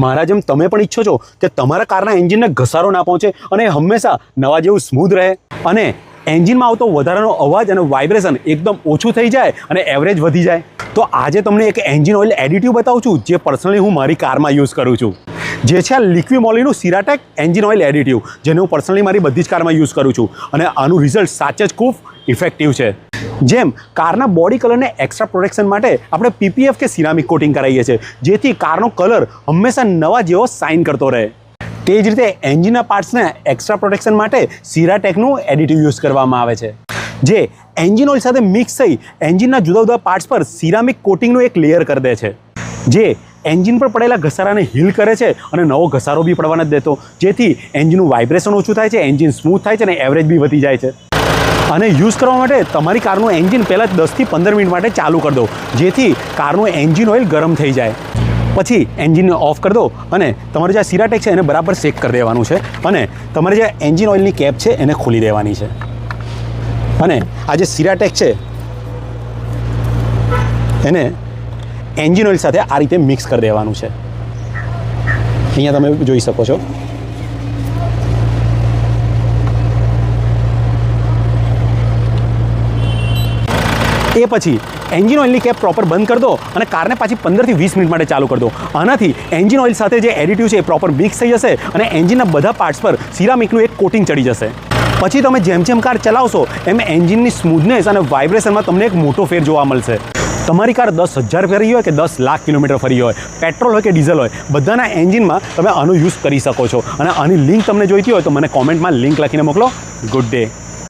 મારા જેમ તમે પણ ઈચ્છો છો કે તમારા કારના એન્જિનને ઘસારો ના પહોંચે અને હંમેશા નવા જેવું સ્મૂધ રહે અને એન્જિનમાં આવતો વધારાનો અવાજ અને વાઇબ્રેશન એકદમ ઓછું થઈ જાય અને એવરેજ વધી જાય, તો આજે તમને એક એન્જિન ઓઇલ એડિટિવ બતાવું છું જે પર્સનલી હું મારી કારમાં યુઝ કરું છું, જે છે આ લિક્વિમોલીનું સિરાટેક એન્જિન ઓઇલ એડિટિવ, જેને હું પર્સનલી મારી બધી જ કારમાં યુઝ કરું છું અને આનું રિઝલ્ટ સાચે જ ખૂબ ઇફેક્ટિવ છે. જેમ કારના બોડી કલરને એક્સ્ટ્રા પ્રોટેક્શન માટે આપણે પીપીએફ કે સિરામિક કોટિંગ કરાવીએ છીએ, જેથી કારનો કલર હંમેશા નવા જેવો શાઇન કરતો રહે. તે જ રીતે એન્જિનના પાર્ટ્સને એક્સ્ટ્રા પ્રોટેક્શન માટે સિરાટેકનું એડિટિવ યુઝ કરવામાં આવે છે, જે એન્જિન ઓઇલ સાથે મિક્સ થઈ એન્જિનના જુદા જુદા પાર્ટ્સ પર સિરામિક કોટિંગનું એક લેયર કરી દે છે, જે એન્જિન પર પડેલા ઘસારાને હીલ કરે છે અને નવો ઘસારો બી પડવા નથી દેતો, જેથી એન્જિનનું વાઇબ્રેશન ઓછું થાય છે, એન્જિન સ્મૂથ થાય છે અને એવરેજ બી વધી જાય છે. અને યુઝ કરવા માટે તમારી કારનું એન્જિન પહેલાં 10 થી 15 મિનિટ માટે ચાલુ કરી દો, જેથી કારનું એન્જિન ઓઇલ ગરમ થઈ જાય. પછી એન્જિનને ઓફ કરી દો અને તમારે જે સિરાટેક છે એને બરાબર શેક કરી દેવાનું છે અને તમારે જે એન્જિન ઓઇલની કેપ છે એને ખોલી દેવાની છે અને આ જે સિરાટેક છે એને એન્જિન ઓઇલ સાથે આ રીતે મિક્સ કરી દેવાનું છે. અહીંયા તમે જોઈ શકો છો. એ પછી એન્જિન ઓઇલની કેપ પ્રોપર બંધ કરી દો અને કારને પાછી 15 થી 20 મિનિટ માટે ચાલુ કરી દો. આનાથી એન્જિન ઓઇલ સાથે જે એડિટિવ છે એ પ્રોપર મિક્સ થઈ જશે અને એન્જિનના બધા પાર્ટ્સ પર સિરામિકનું એક કોટિંગ ચડી જશે. પછી તમે જેમ જેમ કાર ચલાવશો એમ એન્જિનની સ્મૂથનેસ અને વાઇબ્રેશનમાં તમને એક મોટો ફેર જોવા મળશે. તમારી કાર 10,000 ફરી હોય કે 10 લાખ કિલોમીટર ફરી હોય, પેટ્રોલ હોય કે ડીઝલ હોય, બધાના એન્જિનમાં તમે આનો યુઝ કરી શકો છો. અને આની લિંક તમને જોઈતી હોય તો મને કોમેન્ટમાં લિંક લખીને મોકલો. Good day.